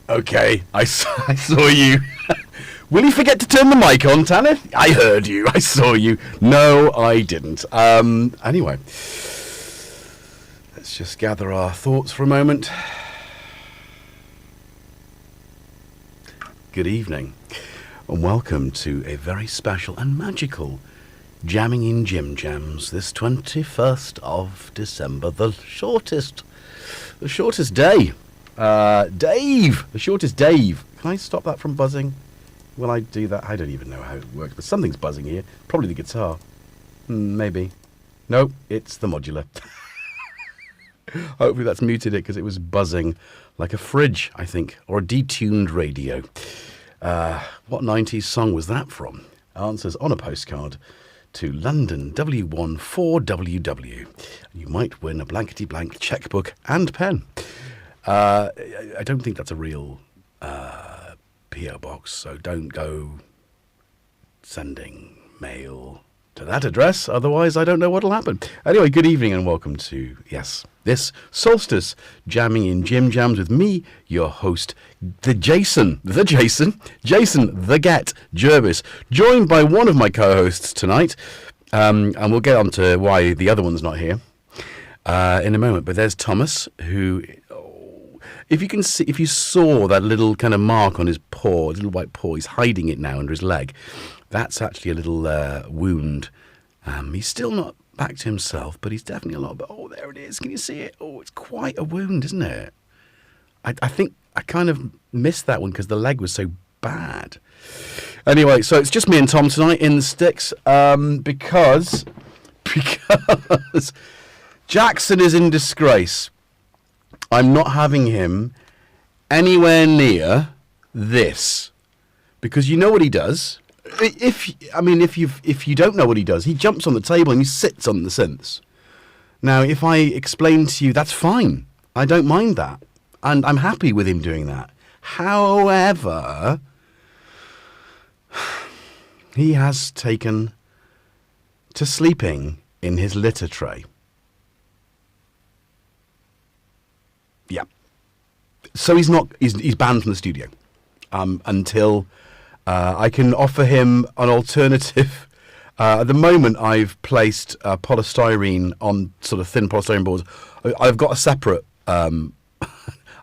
Okay, I saw you. Will you forget to turn the mic on, Tanner? I heard you. I saw you. No, I didn't. Anyway, let's just gather our thoughts for a moment. Good evening, and welcome to a very special and magical jamming in Jimjams this 21st of December, the shortest day. Dave, the shortest Dave. Can I stop that from buzzing? Will I do that? I don't even know how it works, but something's buzzing here. Probably the guitar. Maybe. No, it's the modular. Hopefully that's muted it because it was buzzing like a fridge, I think, or a detuned radio. What 90s song was that from? Answers on a postcard to London W14WW. You might win a blankety-blank checkbook and pen. I don't think that's a real P.O. box, so don't go sending mail to that address, otherwise I don't know what'll happen. Anyway, good evening and welcome to, yes, this Solstice Jamming in Jimjams with me, your host, Jason the GetJervis, joined by one of my co-hosts tonight, and we'll get on to why the other one's not here in a moment, but there's Thomas, who... If you can see, if you saw that little kind of mark on his paw, his little white paw, he's hiding it now under his leg. That's actually a little wound. He's still not back to himself, but he's definitely a lot. But oh, there it is. Can you see it? Oh, it's quite a wound, isn't it? I think I kind of missed that one because the leg was so bad. Anyway, so it's just me and Tom tonight in the sticks because Jackson is in disgrace. I'm not having him anywhere near this because you know what he does. If you don't know what he does, he jumps on the table and he sits on the synths. Now, if I explain to you, that's fine. I don't mind that, and I'm happy with him doing that. However, he has taken to sleeping in his litter tray. Yeah. So he's banned from the studio until I can offer him an alternative. At the moment, I've placed polystyrene on sort of thin polystyrene boards. I've got a separate. I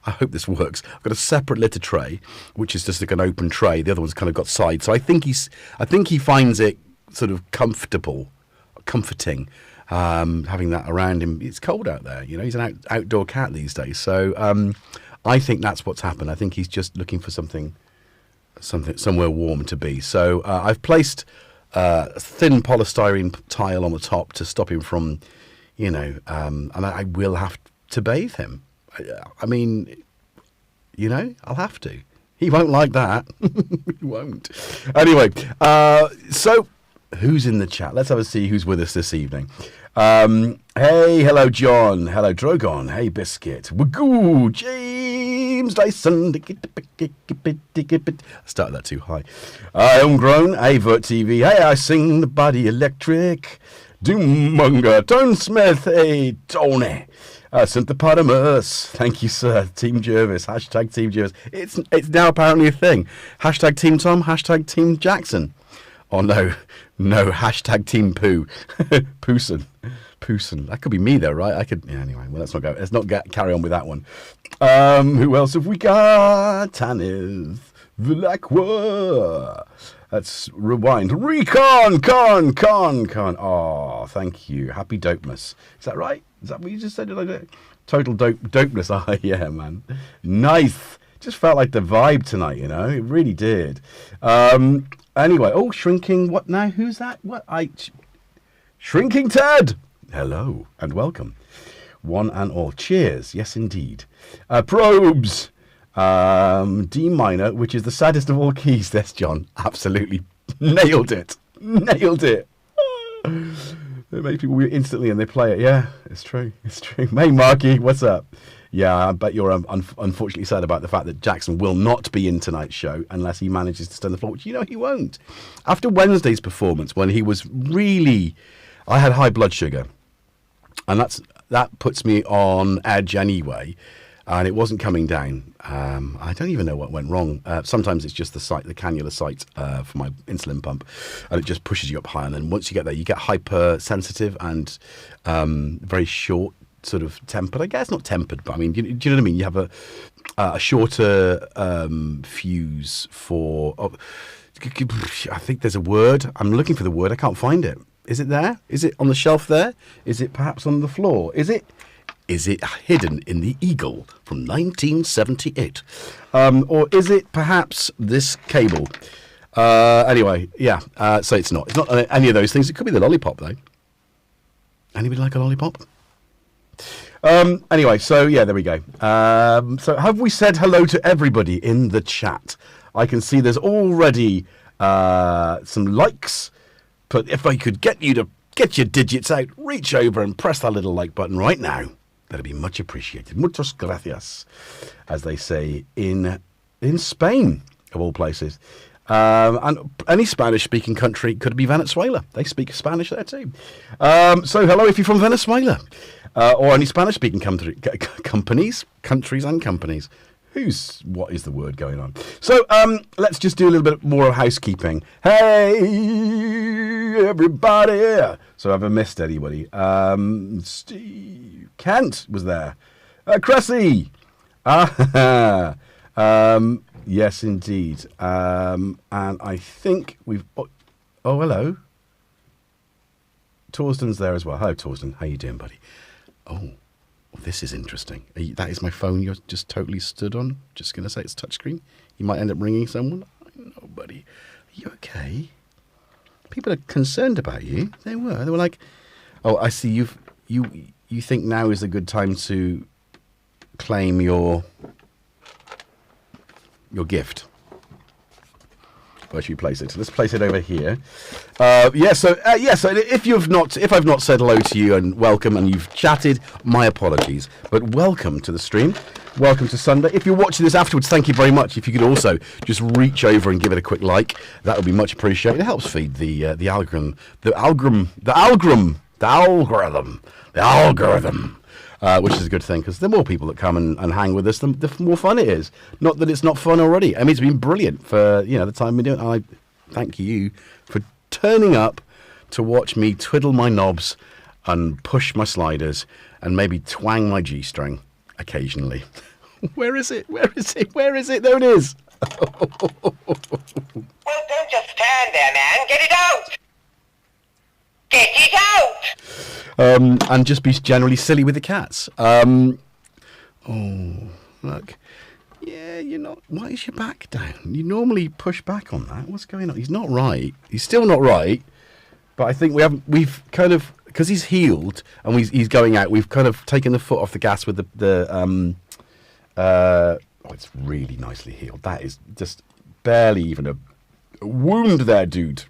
hope this works. I've got a separate litter tray, which is just like an open tray. The other one's kind of got sides. So I think he finds it sort of comforting. Having that around him. It's cold out there, you know, he's an outdoor cat these days, so I think that's what's happened. I think he's just looking for somewhere warm to be. So I've placed a thin polystyrene tile on the top to stop him from, you know, and I will have to bathe him. I mean, you know, I'll have to. He won't like that. He won't. Anyway, so who's in the chat? Let's have a see who's with us this evening. Hey, hello John, hello Drogon, hey Biscuit, Wagoo, James Dyson, I started that too high. Homegrown, hey Vert TV, hey I sing the body electric, Doommonger, Tone Smith, hey Tony, Synthepotamus, thank you sir, Team Jervis, hashtag Team Jervis, it's now apparently a thing, hashtag Team Tom, hashtag Team Jackson. Oh no, hashtag Team Poo. Pooson. That could be me though, right? I could, yeah, anyway, well, let's not carry on with that one. Who else have we got? Tanith, Vilacqua. Let's rewind. Recon, con. Oh, thank you. Happy Dopemas. Is that right? Is that what you just said? Did I do it? Total dopeness. Oh, yeah, man. Nice. Just felt like the vibe tonight, you know? It really did. Anyway, shrinking. What now? Who's that? Shrinking Ted. Hello and welcome, one and all. Cheers. Yes, indeed. Probes. D minor, which is the saddest of all keys. That's John. Absolutely nailed it. It makes people instantly and they play it. Yeah, it's true. Hey, Marky, what's up? Yeah, I bet you're unfortunately sad about the fact that Jackson will not be in tonight's show unless he manages to stay on the floor, which you know he won't. After Wednesday's performance, when he was really... I had high blood sugar, and that puts me on edge anyway. and it wasn't coming down. I don't even know what went wrong. Sometimes it's just the cannula site for my insulin pump, and it just pushes you up high. And then once you get there, you get hypersensitive and very short sort of tempered. I guess not tempered, but I mean, do you know what I mean? You have a shorter fuse for. Oh, I think there's a word. I'm looking for the word. I can't find it. Is it there? Is it on the shelf there? Is it perhaps on the floor? Is it hidden in the Eagle from 1978? Or is it perhaps this cable? Anyway, yeah. So it's not. It's not any of those things. It could be the lollipop, though. Anybody like a lollipop? Anyway, so yeah, there we go. So have we said hello to everybody in the chat? I can see there's already some likes, but if I could get you to get your digits out, reach over and press that little like button right now, that'd be much appreciated. Muchas gracias, as they say in Spain, of all places. And any Spanish-speaking country could be Venezuela. They speak Spanish there too. So hello if you're from Venezuela, or any Spanish-speaking countries and companies. What is the word going on? So let's just do a little bit more of housekeeping. Hey, everybody. So have I missed anybody? Steve Kent was there. Cressy. Yes, indeed. And I think we've... Oh, hello. Torsten's there as well. Hello, Torsten. How you doing, buddy? Oh, this is interesting. That is my phone you're just totally stood on. Just going to say it's touchscreen. You might end up ringing someone. I don't know, buddy. Are you okay? People are concerned about you. They were. They were like, oh, I see you think now is a good time to claim your gift. Where should we place it? So let's place it over here. So if I've not said hello to you and welcome, and you've chatted, my apologies. But welcome to the stream. Welcome to Sunday. If you're watching this afterwards, thank you very much. If you could also just reach over and give it a quick like, that would be much appreciated. It helps feed the algorithm. Which is a good thing, because the more people that come and hang with us, the more fun it is. Not that it's not fun already. I mean, it's been brilliant for the time we're doing. I thank you for turning up to watch me twiddle my knobs and push my sliders and maybe twang my G-string occasionally. Where is it? Where is it? Where is it? There it is. Well, don't just stand there, man. Get it out. Get it out! And just be generally silly with the cats. Oh, look. Yeah, you're not... Why is your back down? You normally push back on that. What's going on? He's not right. He's still not right. But I think we've kind of... Because he's healed and he's going out, we've kind of taken the foot off the gas with it's really nicely healed. That is just barely even a wound there, dude.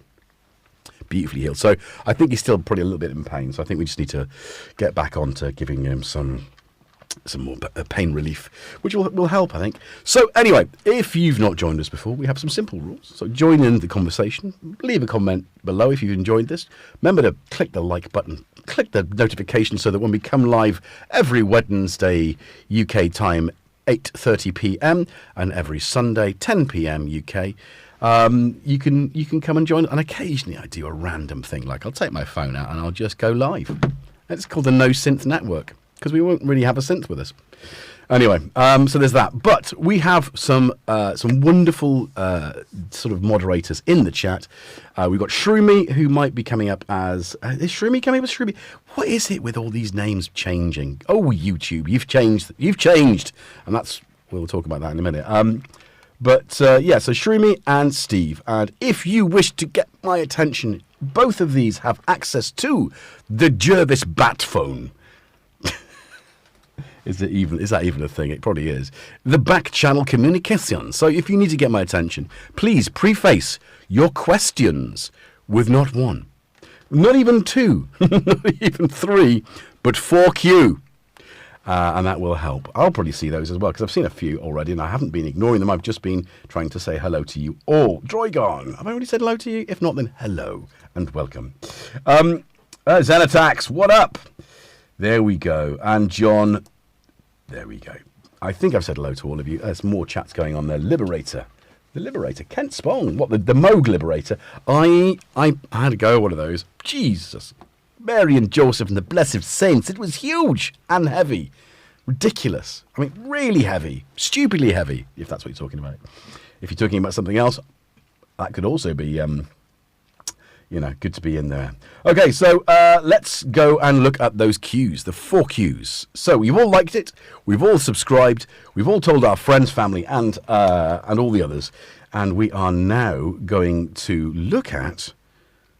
Beautifully healed. So I think he's still probably a little bit in pain. So I think we just need to get back on to giving him some more pain relief, which will help, I think. So anyway, if you've not joined us before, we have some simple rules. So join in the conversation. Leave a comment below if you've enjoyed this. Remember to click the like button. Click the notification so that when we come live every Wednesday UK time, 8:30 p.m. and every Sunday, 10 p.m. UK, you can come and join. And occasionally I do a random thing, like I'll take my phone out and I'll just go live. It's called the No Synth Network, because we won't really have a synth with us. Anyway, so there's that. But we have some wonderful sort of moderators in the chat. We've got Shroomy, who might be coming up as... is Shroomy coming up as Shroomy? What is it with all these names changing? Oh, YouTube, you've changed. And that's... We'll talk about that in a minute. So Shroomy and Steve. And if you wish to get my attention, both of these have access to the Jervis Bat Phone. Is that even a thing? It probably is. The back channel communication. So if you need to get my attention, please preface your questions with not one, not even two, not even three, but 4Q. And that will help. I'll probably see those as well, because I've seen a few already, and I haven't been ignoring them. I've just been trying to say hello to you all. Droigon, have I already said hello to you? If not, then hello and welcome. Xenatax, what up? There we go. And John, there we go. I think I've said hello to all of you. There's more chats going on there. Liberator. The Liberator. Kent Spong. What, the Moog Liberator? I had to go one of those. Jesus. Mary and Joseph and the Blessed Saints. It was huge and heavy. Ridiculous. I mean, really heavy. Stupidly heavy, if that's what you're talking about. If you're talking about something else, that could also be, good to be in there. Okay, so let's go and look at those cues, the 4 cues. So we've all liked it. We've all subscribed. We've all told our friends, family, and all the others. And we are now going to look at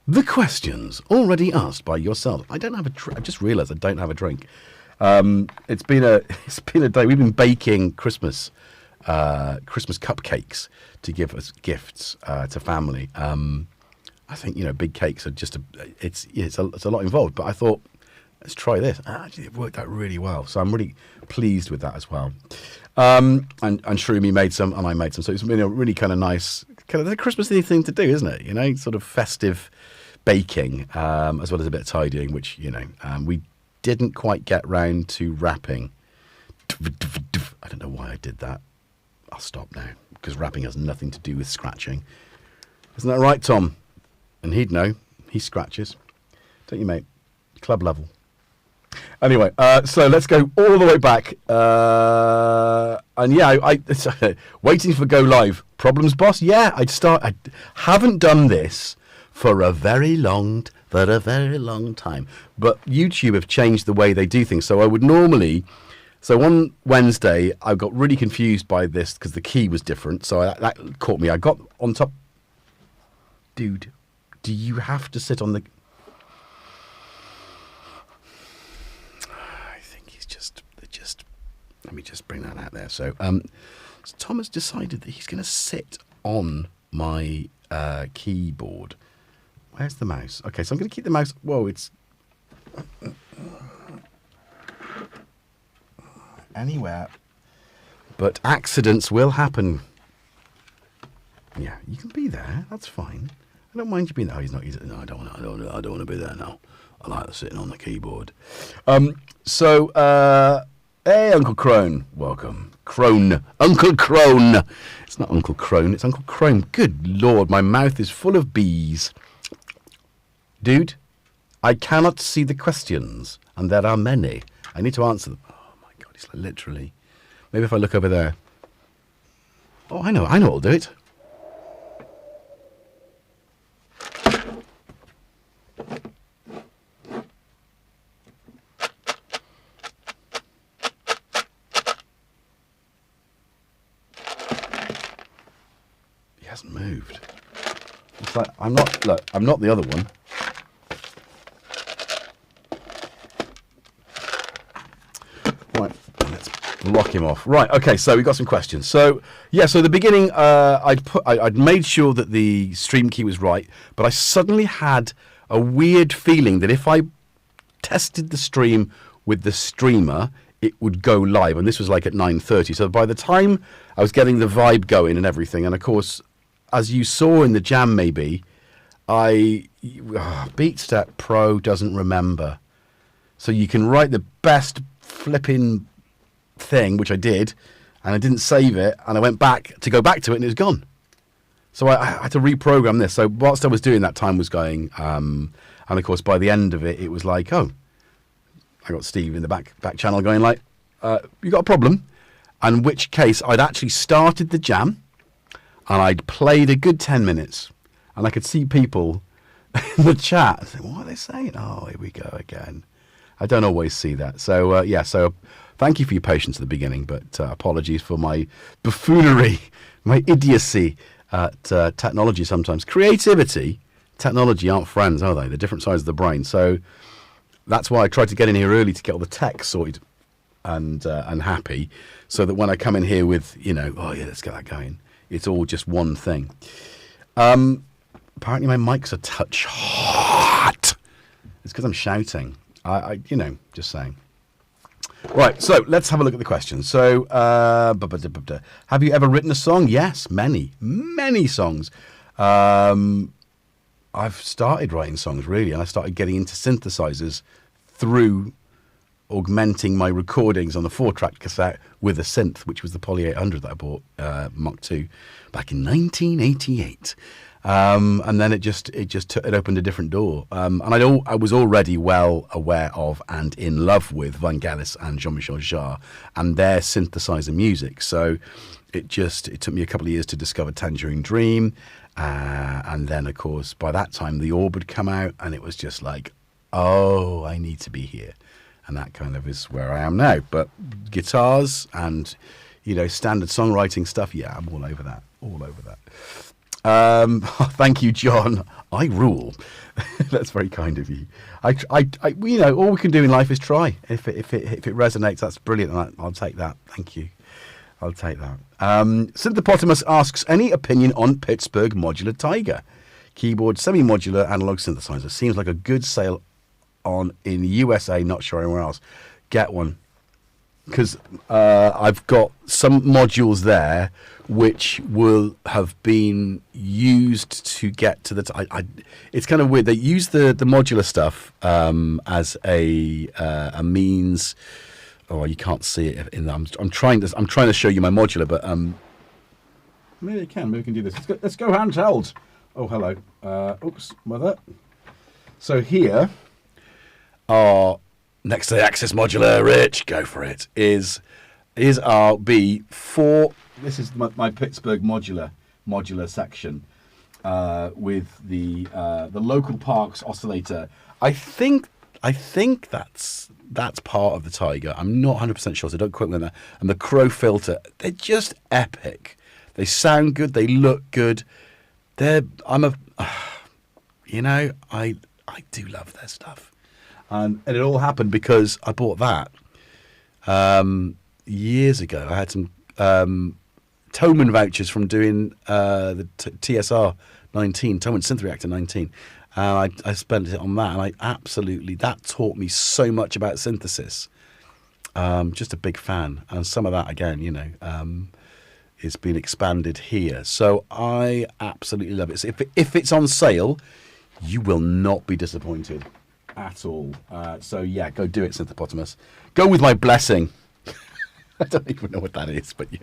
the questions already asked by yourself. I don't have a I just realised I don't have a drink. It's been a day. We've been baking Christmas cupcakes to give as gifts to family. I think big cakes are just it's a lot involved. But I thought, let's try this. Actually, it worked out really well. So I'm really pleased with that as well. And Shroomy made some, and I made some. So it's been a really kind of nice, kind of a Christmassy thing to do, isn't it? Sort of festive baking, as well as a bit of tidying, which we didn't quite get round to wrapping. I don't know why I did that. I'll stop now because wrapping has nothing to do with scratching. Isn't that right, Tom? And he'd know. He scratches, don't you, mate? Club level. Anyway, so let's go all the way back. And yeah, I waiting for go live. Problems, boss? Yeah, I haven't done this for a very long time. But YouTube have changed the way they do things. So I would normally... So on Wednesday, I got really confused by this because the key was different. So that caught me. I got on top... Dude, do you have to sit on the... I think he's just... Let me just bring that out there. So Tom has decided that he's going to sit on my keyboard. Where's the mouse? Okay, so I'm going to keep the mouse... Whoa, it's... Anywhere. But accidents will happen. Yeah, you can be there. That's fine. I don't mind you being there. Oh, he's not... No, I don't want to be there now. I like the sitting on the keyboard. Hey, Uncle Crone. Welcome. Crone. Uncle Crone. It's not Uncle Crone. It's Uncle Crone. Good Lord, my mouth is full of bees. Dude, I cannot see the questions, and there are many. I need to answer them. Oh, my God, it's like literally... Maybe if I look over there. Oh, I know what'll do it. He hasn't moved. It's like, I'm not the other one. Right, let's block him off. Right, okay, so we got some questions. So, yeah, so the beginning, I'd made sure that the stream key was right, but I suddenly had a weird feeling that if I tested the stream with the streamer, it would go live, and this was like at 9:30. So by the time I was getting the vibe going and everything, and of course, as you saw in the jam maybe, BeatStep Pro doesn't remember. So you can write the best flipping thing, which I did, and I didn't save it, and I went back to go back to it, and it was gone. So I had to reprogram this. So whilst I was doing that, time was going, and of course by the end of it, it was like, oh, I got Steve in the back channel going like, you got a problem? In which case I'd actually started the jam, and I'd played a good 10 minutes, and I could see people in the chat saying, what are they saying? Oh, here we go again. I don't always see that. So, yeah, so thank you for your patience at the beginning, but apologies for my buffoonery, my idiocy at technology sometimes. Creativity, technology aren't friends, are they? They're different sides of the brain. So that's why I tried to get in here early to get all the tech sorted and happy, so that when I come in here with, oh, yeah, let's get that going, it's all just one thing. Apparently my mic's a touch hot. It's because I'm shouting. I just saying. Right, so let's have a look at the questions. So, have you ever written a song? Yes, many songs. I've started writing songs, really, and I started getting into synthesizers through augmenting my recordings on the 4-track cassette with a synth, which was the Poly 800 that I bought Mach 2 back in 1988. And then it opened a different door. And I was already well aware of and in love with Vangelis and Jean-Michel Jarre and their synthesizer music. So it took me a couple of years to discover Tangerine Dream. And then, of course, by that time, the Orb had come out, and it was just like, oh, I need to be here. And that kind of is where I am now. But guitars and, standard songwriting stuff, yeah, I'm all over that. All over that. Thank you, John. I rule. That's very kind of you. All we can do in life is try. If it resonates, that's brilliant. I'll take that. Thank you. I'll take that. Synthepotamus asks, any opinion on Pittsburgh Modular Tiger? Keyboard, semi-modular analog synthesizer. Seems like a good sale in the USA, not sure anywhere else. Get one. Because I've got some modules there which will have been used to get to the... it's kind of weird. They use the modular stuff as a means... Oh, you can't see it in there. I'm trying to show you my modular, but maybe I can. Maybe we can do this. Let's go handheld. Oh, hello. Oops, mother. So here are next to the Axis modular. Rich, go for it. Is our B4. This is my Pittsburgh modular section with the local parks oscillator. I think that's part of the Tiger. I'm not 100% sure, so don't quote me on that. And the Crow filter, they're just epic. They sound good. They look good. I do love their stuff. And it all happened because I bought that years ago. I had some Thomann vouchers from doing the TSR 19, Thomann Synth Reactor 19. And I spent it on that, and that taught me so much about synthesis. Just a big fan. And some of that, again, is being expanded here. So I absolutely love it. So if it's on sale, you will not be disappointed at all. So yeah, go do it, Synthepotamus. Go with my blessing. I don't even know what that is, but you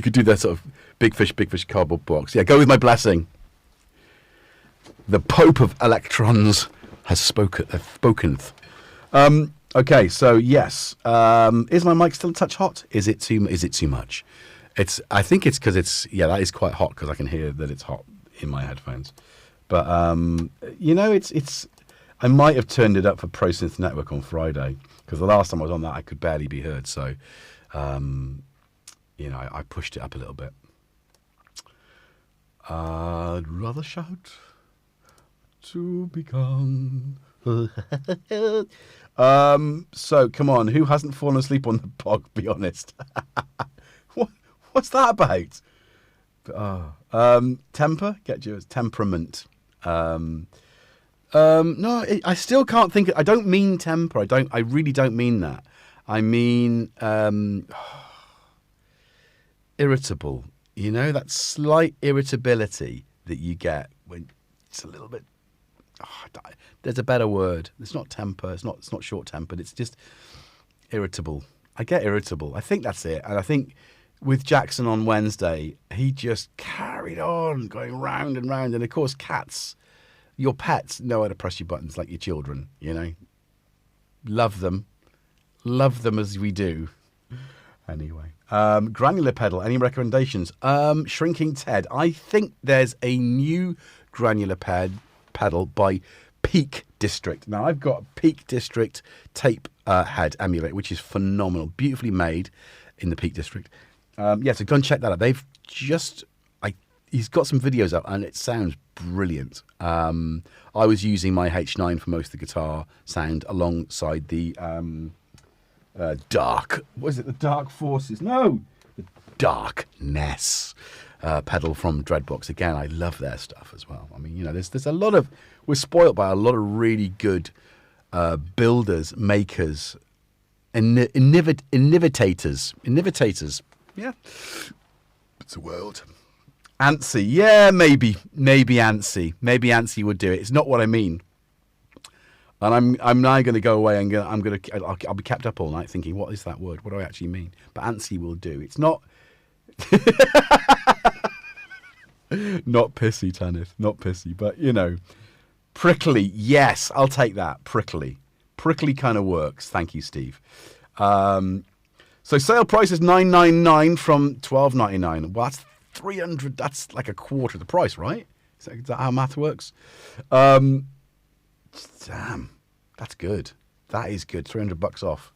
could do that sort of big fish cardboard box. Yeah, go with my blessing. The Pope of Electrons has spoken. Okay, so yes, is my mic still a touch hot? Is it too much? I think it's because that is quite hot because I can hear that it's hot in my headphones. But it's I might have turned it up for Pro Synth Network on Friday because the last time I was on that I could barely be heard. So I pushed it up a little bit. I'd rather shout to become. So come on, who hasn't fallen asleep on the bog? Be honest. What's that about? Temper, GetJervis, temperament. No, I still can't think. I don't mean temper. I really don't mean that. I mean irritable. That slight irritability that you get when it's a little bit. There's a better word. It's not temper. It's not short-tempered. It's just irritable. I get irritable. I think that's it. And I think with Jackson on Wednesday, he just carried on going round and round. And of course, cats, your pets, know how to press your buttons like your children. Love them as we do. Anyway, granular pedal. Any recommendations? Shrinking Ted. I think there's a new granular pedal by Peak District. Now I've got a Peak District tape head emulator, which is phenomenal, beautifully made in the Peak District. So go and check that out. He's got some videos up and it sounds brilliant. I was using my H9 for most of the guitar sound alongside the Dark Forces? No, the Darkness pedal from Dreadbox. Again, I love their stuff as well. I mean, there's a lot of, we're spoiled by a lot of really good builders, makers, innovators. Yeah, it's a world. Antsy, yeah, maybe Antsy would do it. It's not what I mean. And I'm now going to go away and I'll be kept up all night thinking, what is that word? What do I actually mean? But ANSI will do. It's not not pissy, Tanith, not pissy, but you know, prickly. Yes, I'll take that. Prickly kind of works. Thank you, Steve. So sale price is $999 from $12.99. Well, that's $300. That's like a quarter of the price, right? Is that how math works? Damn, that's good. That is good. $300 off.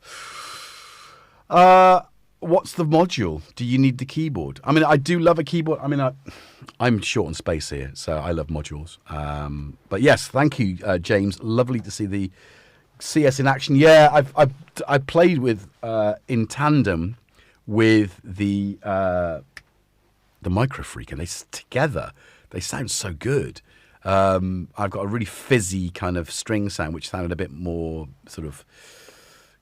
What's the module? Do you need the keyboard? I mean, I do love a keyboard. I mean, I'm short on space here, so I love modules. But yes, thank you, James. Lovely to see the CS in action. Yeah, I've played with in tandem with the Micro Freak, and together they sound so good. I've got a really fizzy kind of string sound, which sounded a bit more sort of,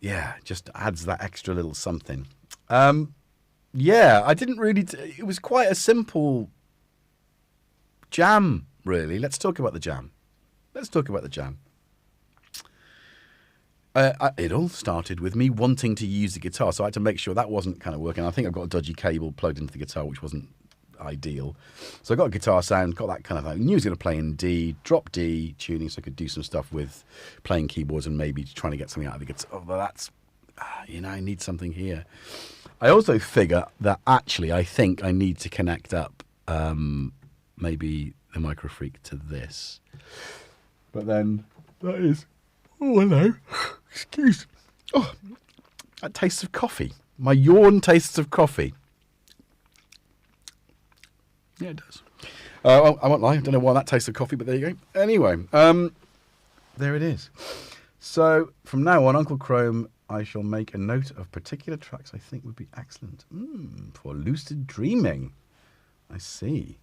yeah, just adds that extra little something. Yeah, I didn't really. It was quite a simple jam, really. Let's talk about the jam. It all started with me wanting to use the guitar, so I had to make sure that wasn't kind of working. I think I've got a dodgy cable plugged into the guitar, which wasn't ideal. So I got a guitar sound, got that kind of thing. I knew I was going to play in D, drop D tuning, so I could do some stuff with playing keyboards and maybe trying to get something out of the guitar. Oh, well, that's, you know, I need something here. I also figure that actually I think I need to connect up maybe the Micro Freak to this. But then that is, oh, hello. Excuse. Oh, that tastes of coffee. My yawn tastes of coffee. Yeah, it does. I won't lie. I don't know why that tastes of coffee, but there you go. Anyway, there it is. So from now on, Uncle Chrome, I shall make a note of particular tracks I think would be excellent for lucid dreaming. I see.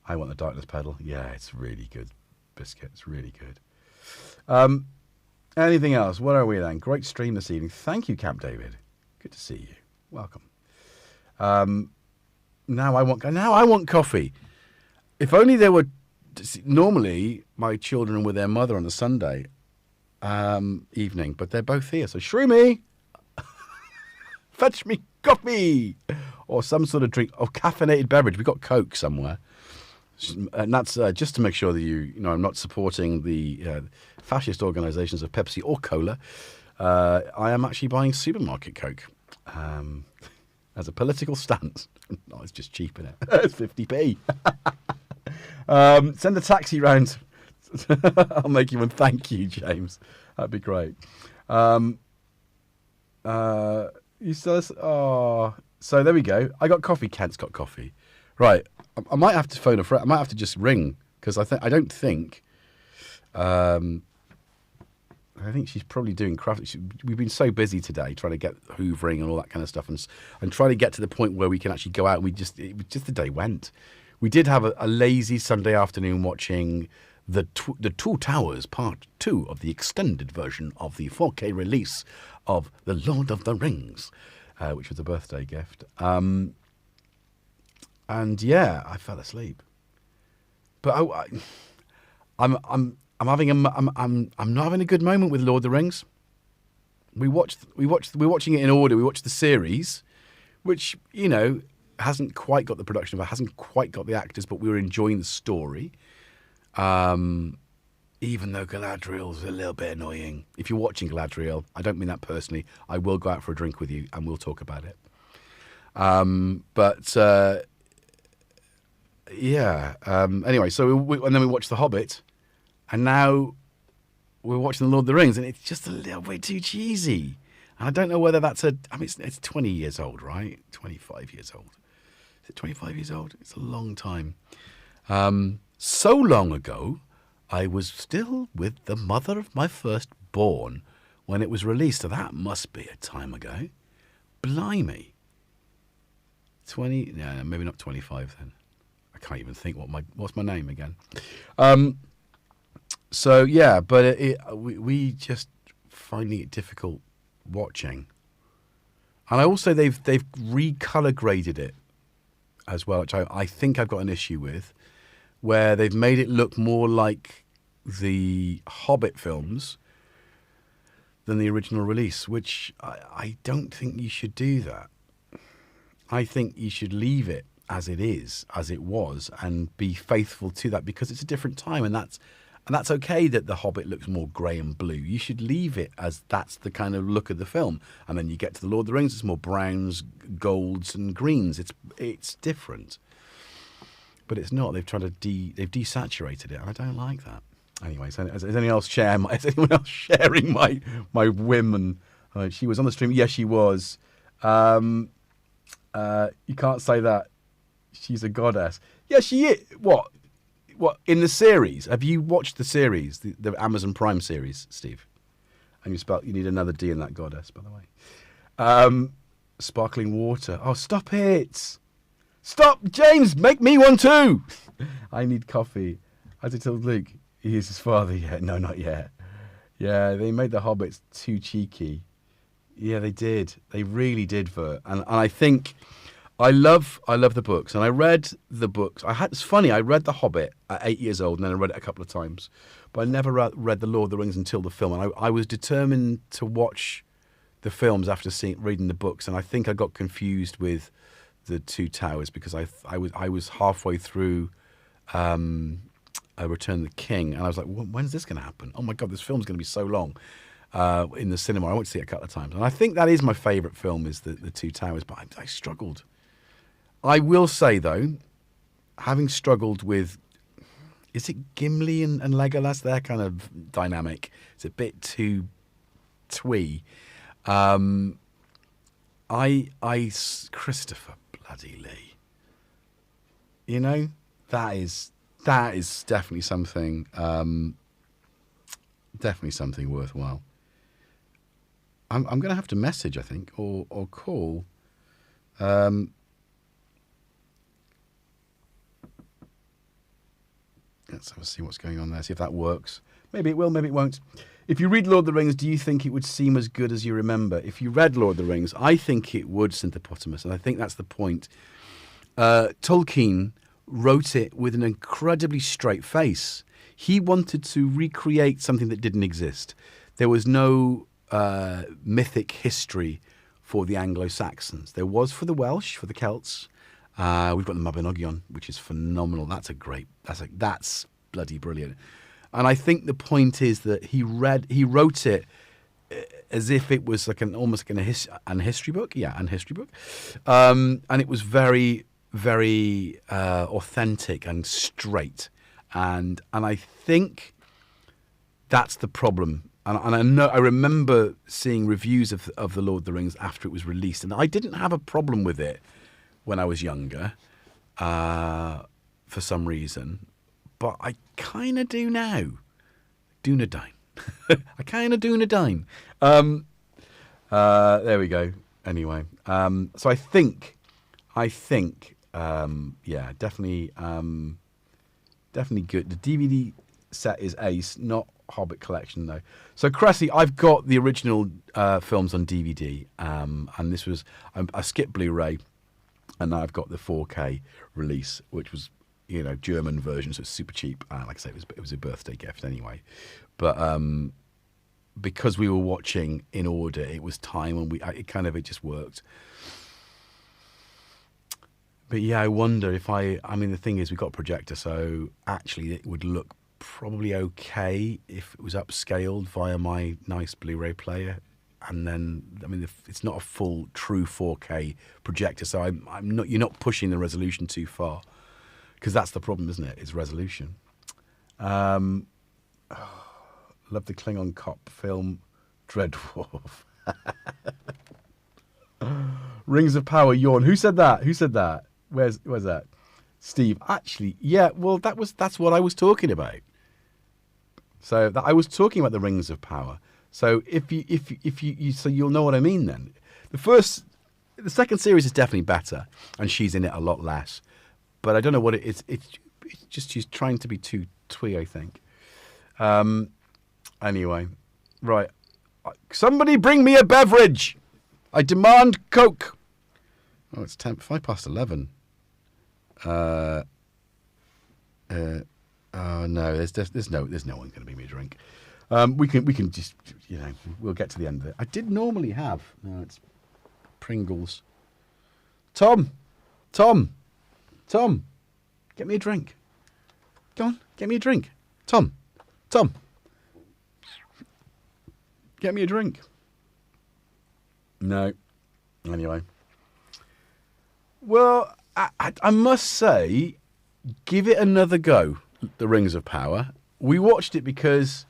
I want the darkness pedal. Yeah, it's really good, Biscuit. It's really good. Anything else? What are we then? Great stream this evening. Thank you, Camp David. Good to see you. Welcome. Now I want coffee. If only there were. Normally, my children are with their mother on a Sunday evening, but they're both here. So, Shroomy, fetch me coffee or some sort of drink or caffeinated beverage. We've got Coke somewhere. And that's just to make sure that you know I'm not supporting the fascist organisations of Pepsi or Cola. I am actually buying supermarket Coke as a political stance. No, it's just cheap, isn't it? It's 50p. Send a taxi round. I'll make you one. Thank you, James. That'd be great. You still? Oh, so there we go. I got coffee. Kent's got coffee. Right. I might have to phone a friend. I might have to just ring because I don't think. I think she's probably doing craft. We've been so busy today trying to get hoovering and all that kind of stuff, and trying to get to the point where we can actually go out. The day went. We did have a lazy Sunday afternoon watching the Two Towers Part 2 of the extended version of the 4K release of The Lord of the Rings, which was a birthday gift. And yeah, I fell asleep. But I'm not having a good moment with Lord of the Rings. We're watching it in order. We watched the series, which you know hasn't quite got the production, hasn't quite got the actors, but we were enjoying the story. Even though Galadriel's a little bit annoying. If you're watching Galadriel, I don't mean that personally. I will go out for a drink with you and we'll talk about it. Anyway, so and then we watched The Hobbit, and now we're watching The Lord of the Rings, and it's just a little bit too cheesy. And I don't know whether that's it's 20 years old, right? 25 years old. Is it 25 years old? It's a long time. So long ago, I was still with the mother of my firstborn when it was released. So that must be a time ago. Blimey. 20? No, maybe not 25 then. I can't even think what's my name again. So yeah, but we just finding it difficult watching. And I also they've recolor graded it as well, which I think I've got an issue with, where they've made it look more like the Hobbit films, than the original release, which I don't think you should do that. I think you should leave it as it is, as it was, and be faithful to that, because it's a different time, and that's okay that The Hobbit looks more grey and blue. You should leave it as that's the kind of look of the film. And then you get to The Lord of the Rings, it's more browns, golds, and greens. It's different. But it's not. They've tried to they've desaturated it, and I don't like that. Anyway, so is anyone else sharing my whim? And she was on the stream. Yes, she was. You can't say that. She's a goddess. Yeah, she is. What in the series? Have you watched the series, the Amazon Prime series, Steve? And you need another D in that goddess, by the way. Sparkling water. Oh, stop it! Stop, James. Make me one too. I need coffee. As I told Luke, he is his father yet. No, not yet. Yeah, they made the Hobbits too cheeky. Yeah, they did. They really did, Vert. And I think I love the books, and I read the books. It's funny. I read The Hobbit at 8 years old, and then I read it a couple of times, but I never read The Lord of the Rings until the film. And I was determined to watch the films after reading the books, and I think I got confused with the Two Towers because I was halfway through Return of the King, and I was like, when's this going to happen? Oh my God, this film's going to be so long. In the cinema, I went to see it a couple of times, and I think that is my favourite film, is the Two Towers. But I struggled. I will say though, having struggled with, is it Gimli and Legolas? Their kind of dynamic. It's a bit too twee. Christopher bloody Lee. You know, that is definitely something. Definitely something worthwhile. I'm going to have to message, I think, or call. Let's have a see what's going on there, see if that works. Maybe it will, maybe it won't. If you read Lord of the Rings, do you think it would seem as good as you remember? If you read Lord of the Rings, I think it would, Synthepotamus, and I think that's the point. Tolkien wrote it with an incredibly straight face. He wanted to recreate something that didn't exist. There was no mythic history for the Anglo-Saxons. There was for the Welsh, for the Celts. We've got the Mabinogion, which is phenomenal. That's bloody brilliant. And I think the point is that he wrote it as if it was like almost like an history book. Yeah, an history book. And it was very, very authentic and straight. And I think that's the problem. And I remember seeing reviews of The Lord of the Rings after it was released, and I didn't have a problem with it when I was younger, for some reason, but I kind of do now. Dunedain. I kind of Dunedain. There we go. Anyway, so I think, yeah, definitely good. The DVD set is ace, not Hobbit collection though. So Cressy, I've got the original films on DVD, and this was I skipped Blu-ray, and now I've got the 4K release, which was German version, so it's super cheap. Like I say, it was a birthday gift anyway. But because we were watching in order, it was time, and it just worked. But yeah, I wonder if I mean, the thing is, we've got a projector, so actually it would look probably okay if it was upscaled via my nice Blu-ray player. And then, I mean, it's not a full, true 4K projector, so you're not pushing the resolution too far, because that's the problem, isn't it? It's resolution. Love the Klingon cop film, Dreadwolf. Rings of Power, yawn. Who said that? Where's that? Steve. Actually, yeah. Well, that's what I was talking about. So I was talking about the Rings of Power. So if you so you'll know what I mean then. The second series is definitely better, and she's in it a lot less. But I don't know what it is. It's just she's trying to be too twee, I think. Anyway, right. Somebody bring me a beverage. I demand Coke. Oh, it's 11:10. Oh no, there's no one going to bring me a drink. We can just, we'll get to the end of it. I did normally have. No, it's Pringles. Tom, get me a drink. Go on, get me a drink. Tom, get me a drink. No. Anyway. Well, I must say, give it another go, The Rings of Power. We watched it because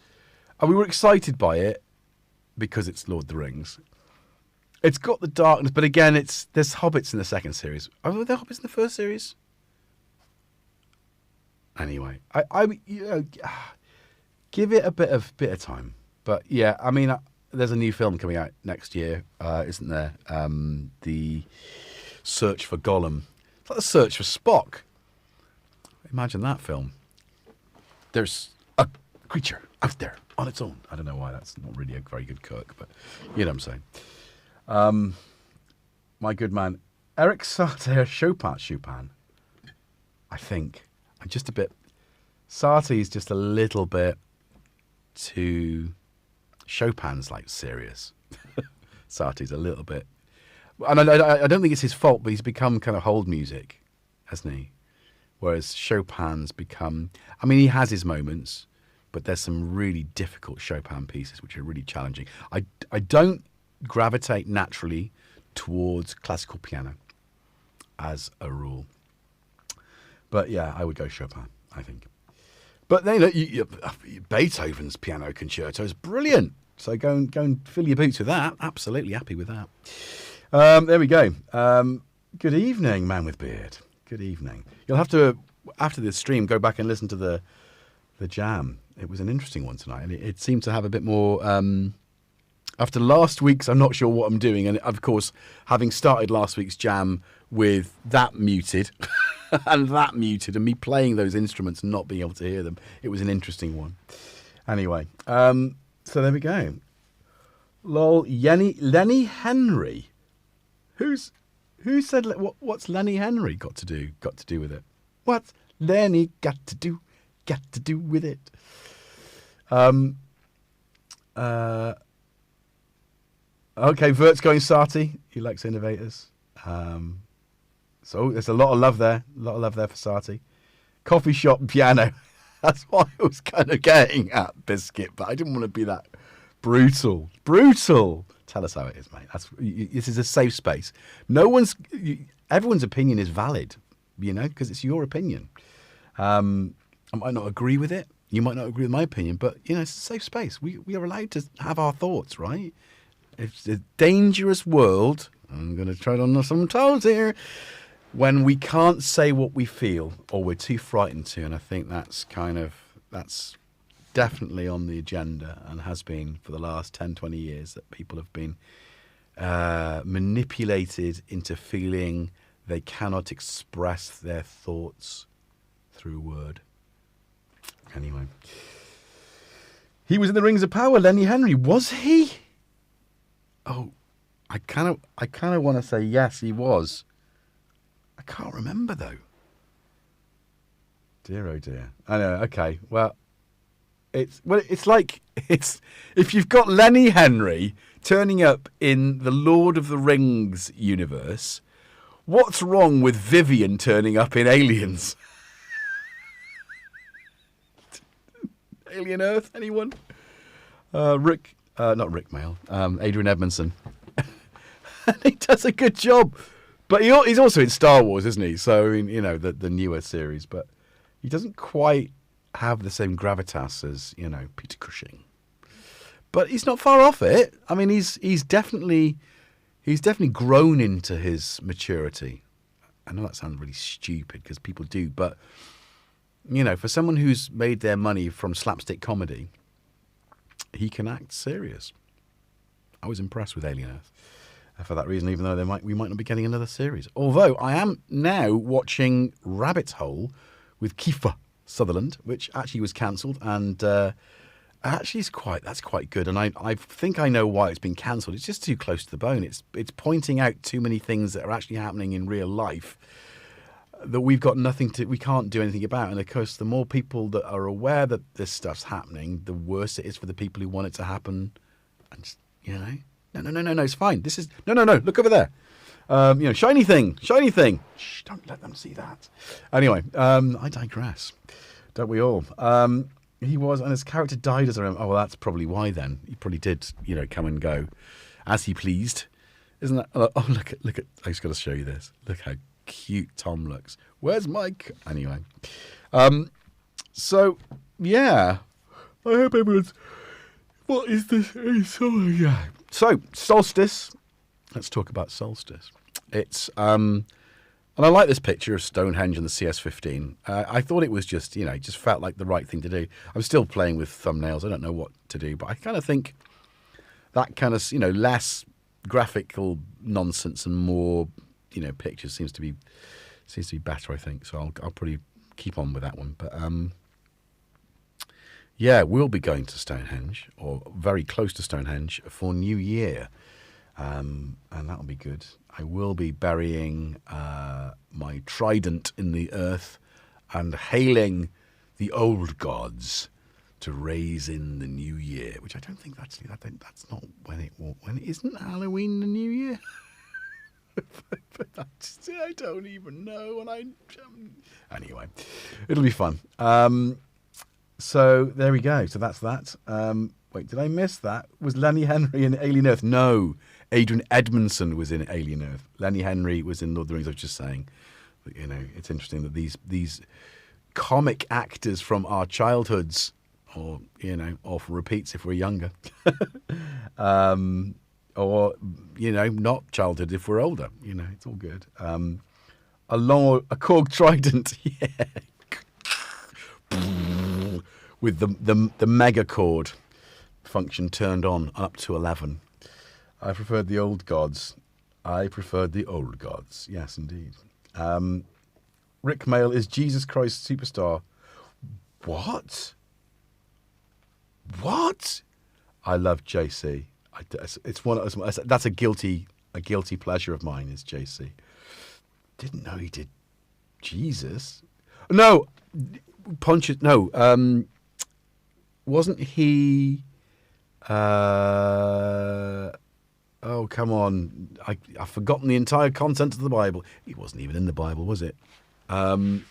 we were excited by it because it's Lord of the Rings. It's got the darkness, but again, there's hobbits in the second series. Are there hobbits in the first series? Anyway, give it a bit of time. But yeah, I mean, there's a new film coming out next year, isn't there? The Search for Gollum. It's like the Search for Spock. Imagine that film. There's a creature out there on its own. I don't know why that's not really a very good Kirk, but you know what I'm saying. My good man, Eric Satie, Chopin. I think. I'm just a bit... Satie's just a little bit too... Chopin's like serious. Satie's a little bit... And I don't think it's his fault, but he's become kind of hold music, hasn't he? Whereas Chopin's become... I mean, he has his moments, but there's some really difficult Chopin pieces which are really challenging. I don't gravitate naturally towards classical piano as a rule. But yeah, I would go Chopin, I think. But then Beethoven's piano concerto is brilliant. So go and fill your boots with that. Absolutely happy with that. There we go. Good evening, man with beard. Good evening. You'll have to, after this stream, go back and listen to the jam. It was an interesting one tonight, and it seemed to have a bit more. After last week's, I'm not sure what I'm doing, and of course, having started last week's jam with that muted. And that muted, and me playing those instruments and not being able to hear them. It was an interesting one. Anyway, so there we go. Lol, Lenny Henry. Who said what's Lenny Henry got to do with it? What's Lenny got to do with it? Okay, Vert's going Sati. He likes innovators. So there's a lot of love there. A lot of love there for Sati. Coffee shop piano. That's what I was kind of getting at, Biscuit, but I didn't want to be that brutal. Brutal. Tell us how it is, mate. This is a safe space. Everyone's opinion is valid, because it's your opinion. I might not agree with it. You might not agree with my opinion, but, it's a safe space. We are allowed to have our thoughts, right? It's a dangerous world. I'm going to tread on some toes here. When we can't say what we feel, or we're too frightened to, and I think that's definitely on the agenda and has been for the last 10, 20 years, that people have been manipulated into feeling they cannot express their thoughts through word. Anyway. He was in the Rings of Power, Lenny Henry. Was he? Oh, I kind of want to say yes, he was. I can't remember though. Dear oh dear. I know. Okay. Well, it's like if you've got Lenny Henry turning up in the Lord of the Rings universe, what's wrong with Vivian turning up in Aliens? Alien Earth? Anyone? Not Rick Mail. Adrian Edmondson. And he does a good job. But he's also in Star Wars, isn't he? So, I mean, the newer series. But he doesn't quite have the same gravitas as, Peter Cushing. But he's not far off it. I mean, he's definitely grown into his maturity. I know that sounds really stupid because people do. But, for someone who's made their money from slapstick comedy, he can act serious. I was impressed with Alien Earth. For that reason, even though we might not be getting another series. Although I am now watching Rabbit Hole with Kiefer Sutherland, which actually was cancelled, and actually that's quite good. And I think I know why it's been cancelled. It's just too close to the bone. It's pointing out too many things that are actually happening in real life, that we've got nothing to, we can't do anything about. And of course, the more people that are aware that this stuff's happening, the worse it is for the people who want it to happen. And just, no, it's fine. This is, no, look over there. Shiny thing. Shh, don't let them see that. Anyway, I digress. Don't we all? He was, and his character died as I remember. Oh, well, that's probably why then. He probably did, come and go as he pleased. Isn't that? Oh, look at, I just got to show you this. Look how cute Tom looks. Where's Mike? Anyway. So, yeah. I hope everyone's, what is this? Yeah. So, Solstice. Let's talk about Solstice. It's, and I like this picture of Stonehenge and the CS15. I thought it was just, it just felt like the right thing to do. I'm still playing with thumbnails. I don't know what to do, but I kind of think that kind of, less graphical nonsense and more, pictures seems to be better, I think. So I'll probably keep on with that one. But yeah, we'll be going to Stonehenge, or very close to Stonehenge, for New Year. And that'll be good. I will be burying my trident in the earth and hailing the old gods to raise in the new year, which I don't think that's not when isn't Halloween the new year? I don't even know. And anyway, it'll be fun. So there we go. So that's that. Wait, did I miss that? Was Lenny Henry in Alien Earth? No. Adrian Edmondson was in Alien Earth. Lenny Henry was in Lord of the Rings. I was just saying. But, it's interesting that these comic actors from our childhoods, or from repeats if we're younger, or not childhood if we're older. It's all good. A Korg trident, yeah, with the mega chord function turned on up to 11. I preferred the old gods. Yes, indeed. Rick Mail is Jesus Christ Superstar. What? I love JC. It's one. That's a guilty pleasure of mine. Is JC. Didn't know he did Jesus. No, Pontius. No, wasn't he? Oh, come on. I've forgotten the entire content of the Bible. It wasn't even in the Bible, was it? It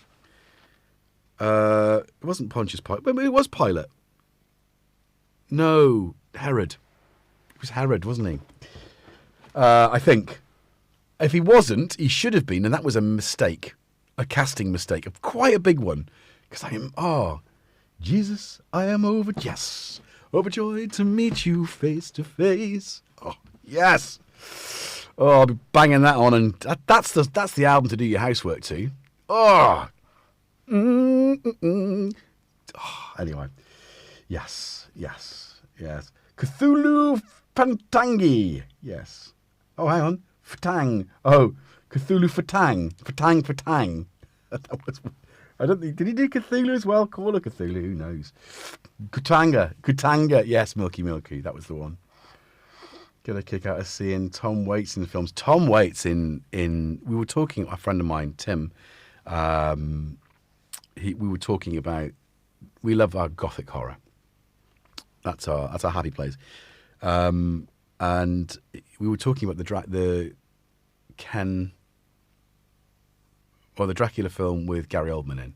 wasn't Pontius Pilate. But it was Pilate. No, Herod. It was Herod, wasn't he? I think. If he wasn't, he should have been, and that was a mistake. A casting mistake. Quite a big one. Because Jesus, I am overjoyed to meet you face to face. Oh, yes. Oh, I'll be banging that on, and that's the album to do your housework to. Oh. Oh. Anyway. Yes. Cthulhu Fatangi. Yes. Oh, hang on. Fatang. Oh, Cthulhu Fatang. Fatang. That was... I don't think, did he do Cthulhu as well? Call her Cthulhu, who knows? Kutanga, yes, Milky, that was the one. Get a kick out of seeing Tom Waits in the films. Tom Waits we were talking, a friend of mine, Tim, we were talking about, we love our gothic horror. That's our happy place. And we were talking about the Dracula film with Gary Oldman in,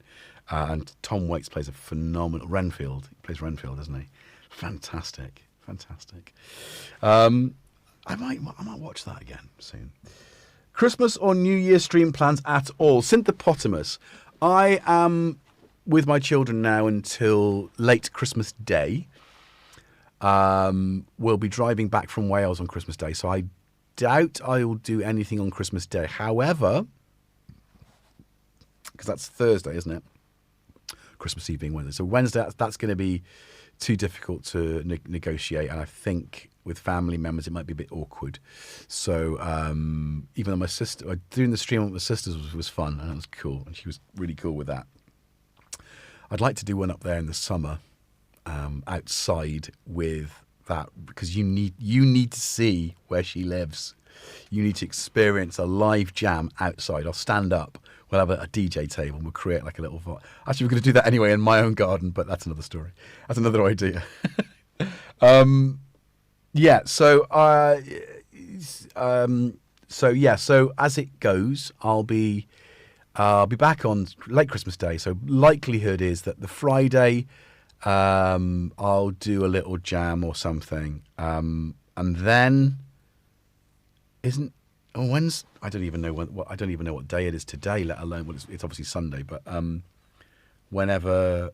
and Tom Waits plays a phenomenal Renfield. He plays Renfield, doesn't he? Fantastic. I might watch that again soon. Christmas or New Year stream plans at all? Synthepotamus. I am with my children now until late Christmas Day. We'll be driving back from Wales on Christmas Day, so I doubt I will do anything on Christmas Day. However, because that's Thursday, isn't it? Christmas Eve being Wednesday. So Wednesday, that's going to be too difficult to negotiate. And I think with family members, it might be a bit awkward. So even though my sister, doing the stream with my sisters was fun, and it was cool. And she was really cool with that. I'd like to do one up there in the summer, outside with that, because you need to see where she lives. You need to experience a live jam outside. I'll stand up We'll have a DJ table and we'll create like a little... Actually, we're going to do that anyway in my own garden, but that's another story. That's another idea. Yeah, so so as it goes, I'll be back on late Christmas Day. So likelihood is that the Friday, I'll do a little jam or something, and then when's I don't even know what day it is today, let alone it's obviously Sunday, but whenever.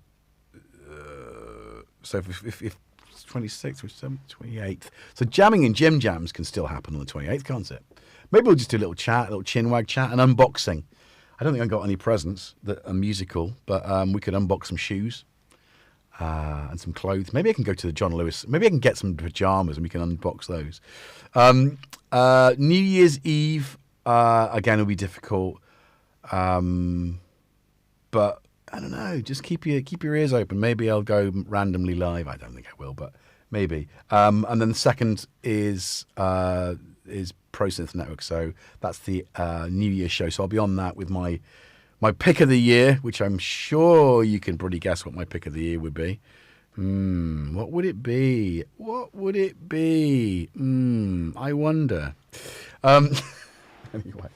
So if 26th, which is 28th. So jamming in Jimjams can still happen on the 28th, can't it? Maybe we'll just do a little chat, a little chinwag chat, and unboxing. I don't think I've got any presents that are musical, but we could unbox some shoes and some clothes. Maybe I can go to the John Lewis. Maybe I can get some pajamas and we can unbox those. New Year's Eve, again, will be difficult. But I don't know. Just keep your ears open. Maybe I'll go randomly live. I don't think I will, but maybe. And then the second is Pro Synth Network. So that's the New Year show. So I'll be on that with my pick of the year, which I'm sure you can probably guess what my pick of the year would be. What would it be? What would it be? I wonder. Anyway,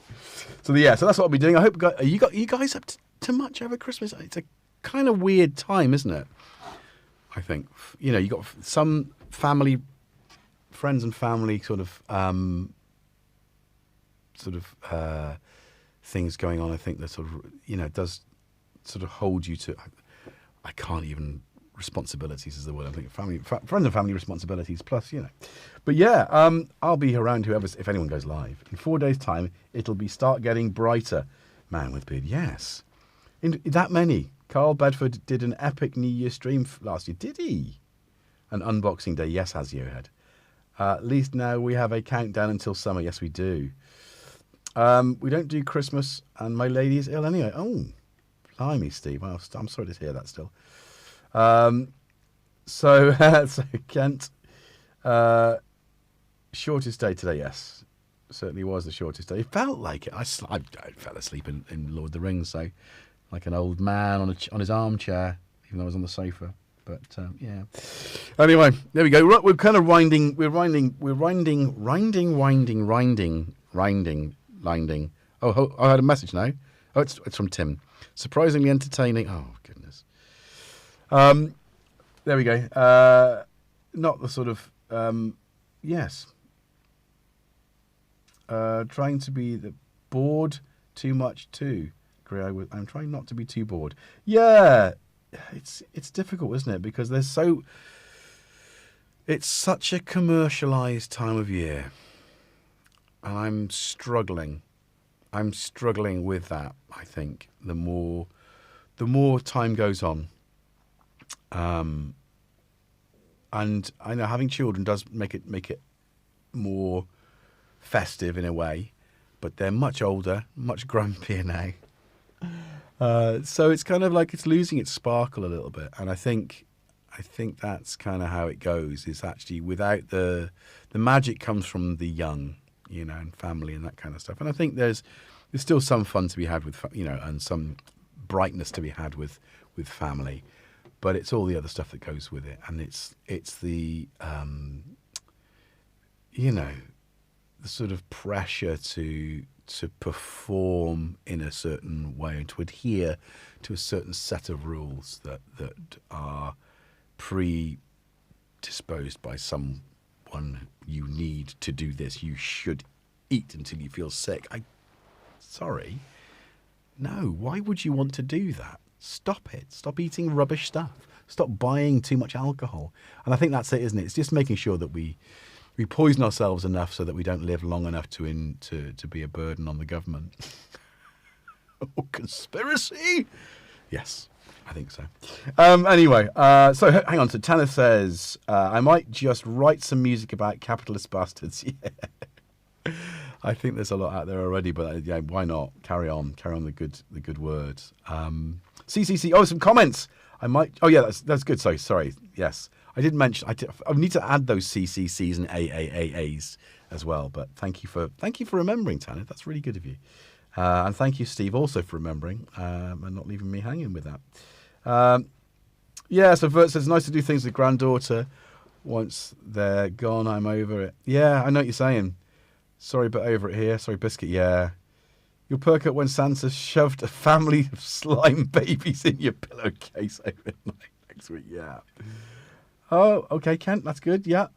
so that's what I'll be doing. I hope are you guys up to much over Christmas? It's a kind of weird time, isn't it? I think you got some friends and family sort of things going on. I think that sort of does sort of hold you to. I can't even. Responsibilities is the word. I think friends and family responsibilities plus, But yeah, I'll be around if anyone goes live. In 4 days' time, it'll be Start Getting Brighter. Man with Beard, yes. That many. Carl Bedford did an epic New Year stream last year. Did he? An unboxing day. Yes, Haziohead. At least now we have a countdown until summer. Yes, we do. We don't do Christmas, and my lady is ill anyway. Oh, blimey, Steve. Well, I'm sorry to hear that still. So Kent, shortest day today, yes. Certainly was the shortest day. It felt like it. I fell asleep in Lord of the Rings, so like an old man on his armchair, even though I was on the sofa. But yeah. Anyway, there we go. Right, we're kind of winding. Oh, I had a message now. Oh, it's from Tim. Surprisingly entertaining. Oh goodness. There we go. Not the sort of yes. Trying to be bored too much too. I'm trying not to be too bored. Yeah, it's difficult, isn't it? Because it's such a commercialized time of year, and I'm struggling. I'm struggling with that. I think the more time goes on. And I know having children does make it more festive in a way, but they're much older, much grumpier now. So it's kind of like it's losing its sparkle a little bit. And I think that's kind of how it goes. Is actually without the magic comes from the young, and family and that kind of stuff. And I think there's still some fun to be had with, and some brightness to be had with family. But it's all the other stuff that goes with it, and it's the the sort of pressure to perform in a certain way and to adhere to a certain set of rules that are predisposed by someone. You need to do this. You should eat until you feel sick. Sorry, no. Why would you want to do that? Stop it. Stop eating rubbish stuff. Stop buying too much alcohol. And I think that's it, isn't it? It's just making sure that we poison ourselves enough so that we don't live long enough to be a burden on the government. Oh, conspiracy? Yes, I think so. Anyway, so hang on. So Tanner says, I might just write some music about capitalist bastards. Yeah. I think there's a lot out there already, but yeah, why not? Carry on the good words. CCC. Oh, some comments. I might. Oh yeah, that's good. Sorry. Yes, I did mention. I need to add those CCCs and AAAAs as well. But thank you for remembering, Tanner. That's really good of you. And thank you, Steve, also for remembering and not leaving me hanging with that. Yeah, so Vert says, nice to do things with granddaughter. Once they're gone, I'm over it. Yeah, I know what you're saying. Sorry, but over it here. Sorry, Biscuit. Yeah. You'll perk up when Santa shoved a family of slime babies in your pillowcase overnight next week. Yeah. Oh, okay, Kent. That's good. Yeah.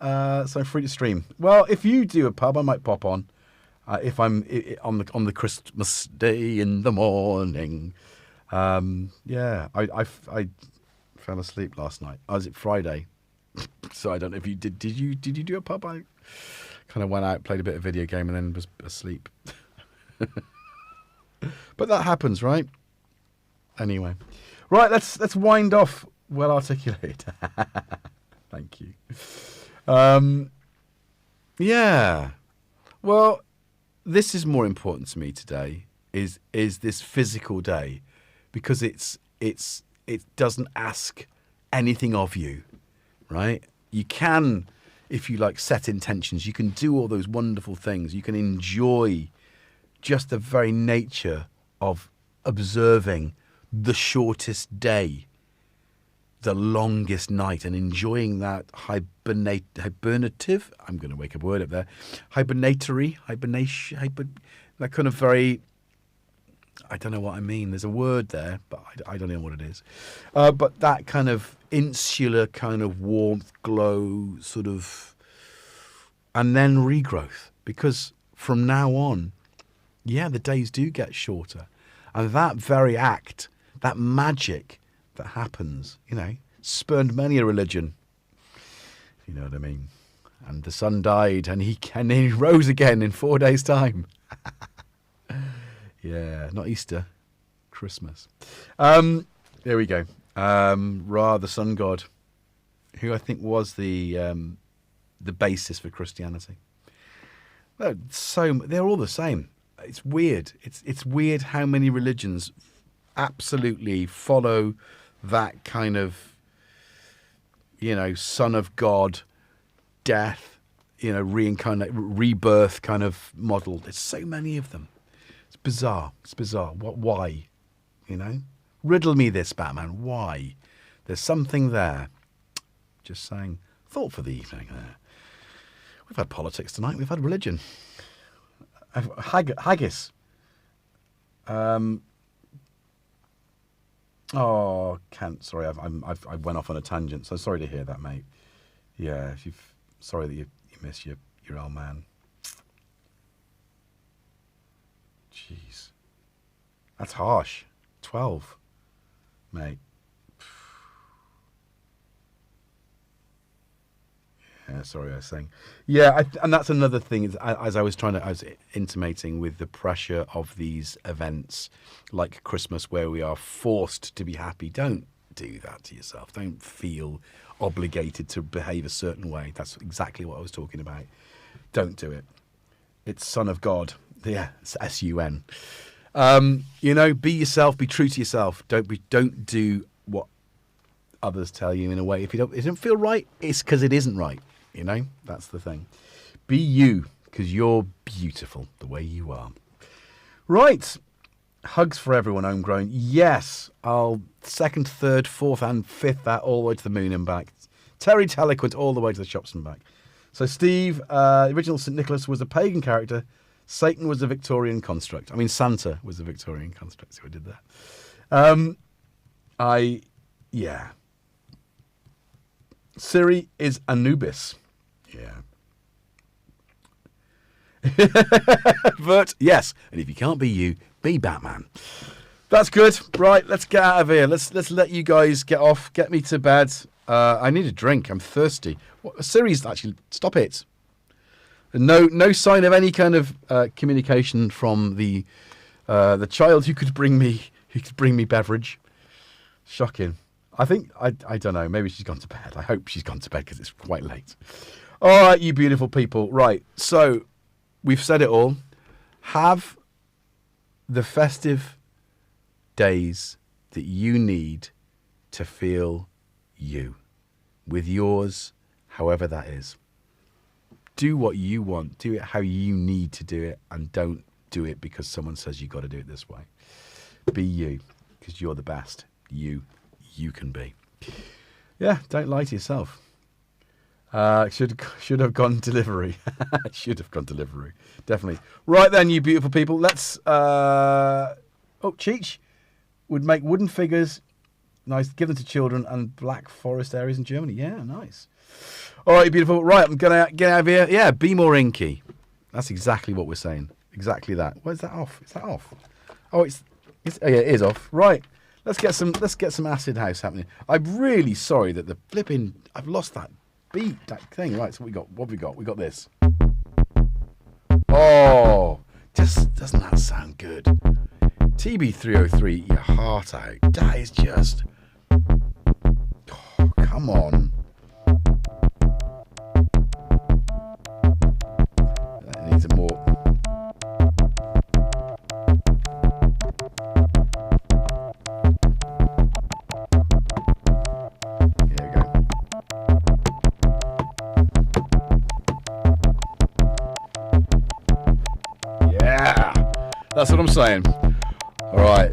So free to stream. Well, if you do a pub, I might pop on. If I'm on the Christmas day in the morning. Yeah. I fell asleep last night. I was at Friday. So I don't know if you did. Did you do a pub? I kind of went out, played a bit of video game, and then was asleep. But that happens, right? Anyway, right. Let's wind off. Well articulated. Thank you. Yeah. Well, this is more important to me today. Is this physical day, because it doesn't ask anything of you, right? You can, if you like, set intentions. You can do all those wonderful things. You can enjoy just the very nature of observing the shortest day, the longest night, and enjoying that hibernative. I'm going to wake a word up there. Hibernation. That kind of very. I don't know what I mean. There's a word there, but I don't know what it is. But that kind of insular kind of warmth, glow, sort of, and then regrowth. Because from now on, yeah, the days do get shorter. And that very act, that magic that happens, spurned many a religion. You know what I mean? And the sun died and he rose again in 4 days' time. Yeah, not Easter, Christmas. There we go. Ra, the sun god, who I think was the basis for Christianity. Well, they're all the same. It's weird. It's weird how many religions absolutely follow that kind of, son of God, death, reincarnate, rebirth kind of model. There's so many of them. It's bizarre. Why? Riddle me this, Batman. Why? There's something there. Just saying. Thought for the evening there. We've had politics tonight. We've had religion. Haggis. Oh, Kent. Sorry, I went off on a tangent. So sorry to hear that, mate. Yeah, sorry that you miss your old man. Jeez, that's harsh. 12, mate. Yeah, sorry, I was saying. Yeah, and that's another thing. As I was intimating with the pressure of these events, like Christmas, where we are forced to be happy. Don't do that to yourself. Don't feel obligated to behave a certain way. That's exactly what I was talking about. Don't do it. It's Son of God. Yeah, it's S-U-N. Be yourself. Be true to yourself. Don't do what others tell you in a way. If it doesn't feel right, it's because it isn't right. That's the thing. Be you, because you're beautiful the way you are. Right. Hugs for everyone homegrown. Yes. I'll 2nd, 3rd, 4th and 5th that all the way to the moon and back. Terry Telequint all the way to the shops and back. So Steve, original St. Nicholas was a pagan character. Satan was a Victorian construct. I mean, Santa was a Victorian construct, so I did that. Yeah. Siri is Anubis. Yeah. Vert, yes. And if you can't be you, be Batman. That's good. Right, let's get out of here. Let's let you guys get off. Get me to bed. I need a drink. I'm thirsty. Siri's actually, stop it. No sign of any kind of communication from the child who could bring me beverage. Shocking. I think I don't know. Maybe she's gone to bed. I hope she's gone to bed because it's quite late. All right, you beautiful people. Right. So we've said it all. Have the festive days that you need to feel you, with yours, however that is. Do what you want. Do it how you need to do it, and don't do it because someone says you got to do it this way. Be you, because you're the best. You can be. Yeah, don't lie to yourself. Should have gone delivery. Should have gone delivery. Definitely. Right then, you beautiful people. Let's. Cheech would make wooden figures. Nice. Give them to children and black forest areas in Germany. Yeah, nice. All right, you beautiful. Right, I'm gonna get out of here. Yeah, be more inky. That's exactly what we're saying. Exactly that. Where's that off? Is that off? Oh, it's oh yeah, it is off. Right. Let's get some acid house happening. I'm really sorry that the flipping I've lost that beat, that thing. Right, so what have we got? We got this. Oh, just doesn't that sound good? TB303, your heart out. That is just come on. That needs a more. Here we go. Yeah, that's what I'm saying. All right.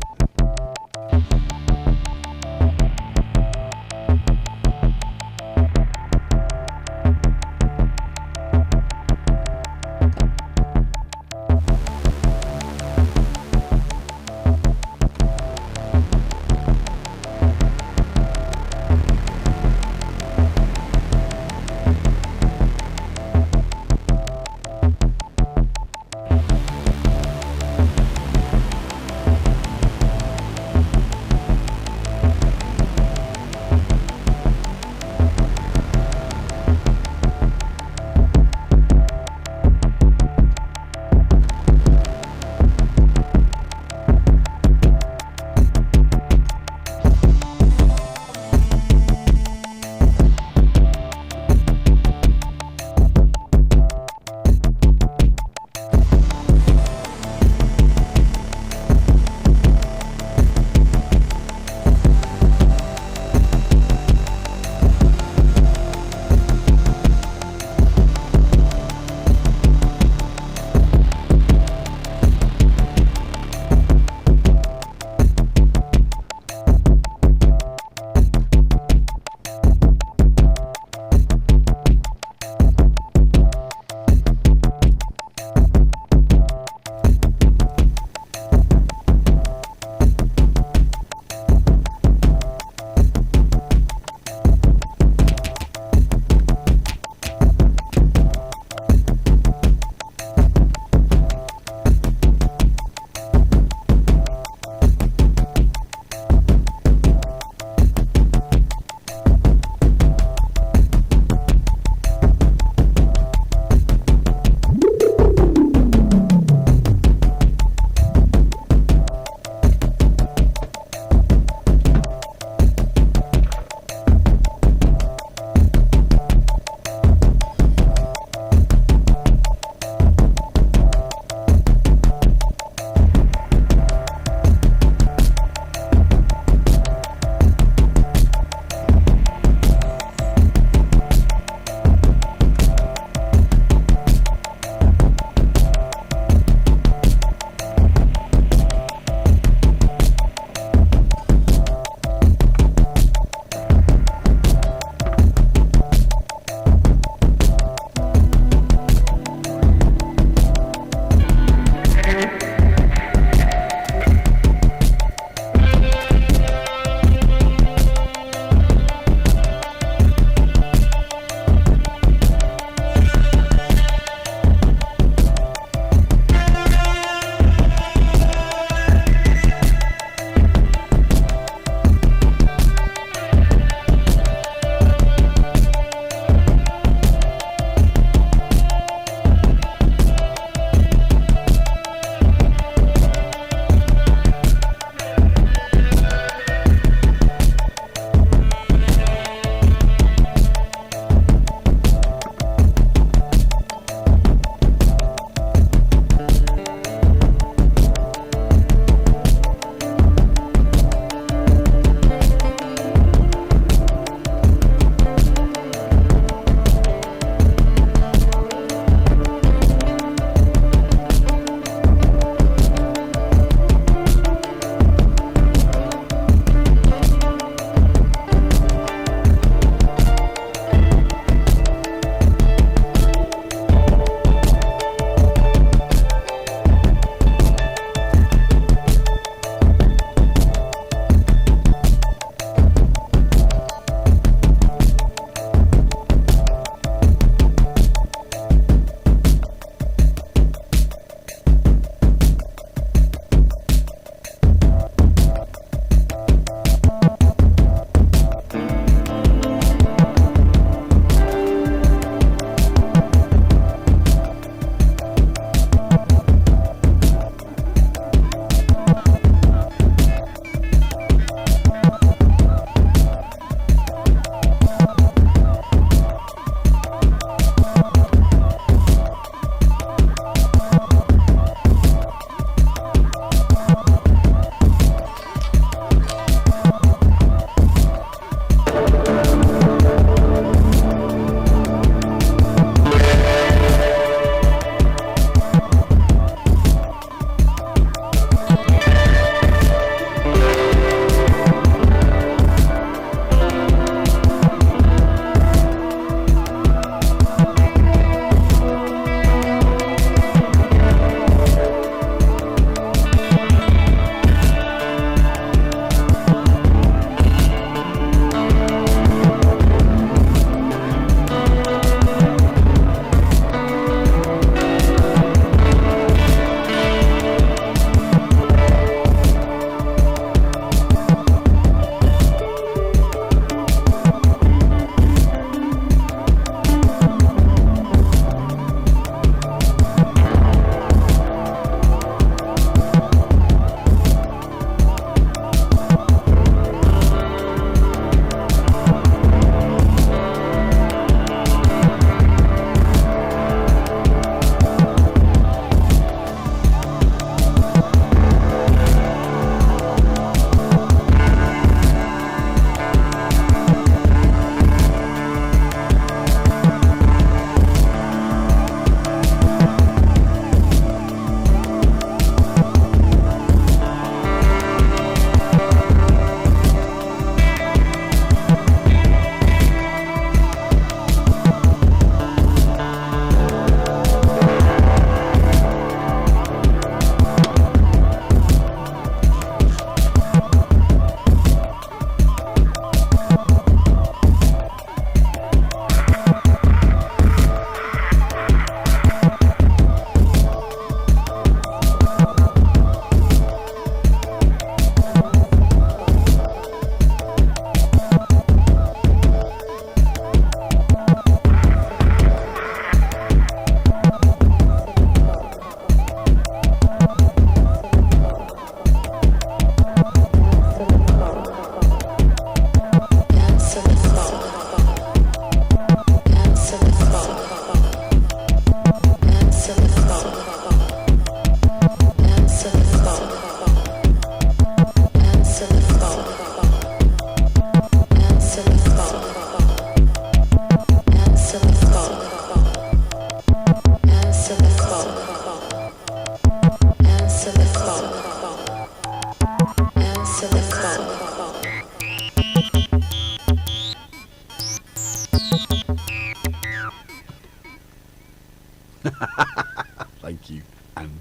Thank you. And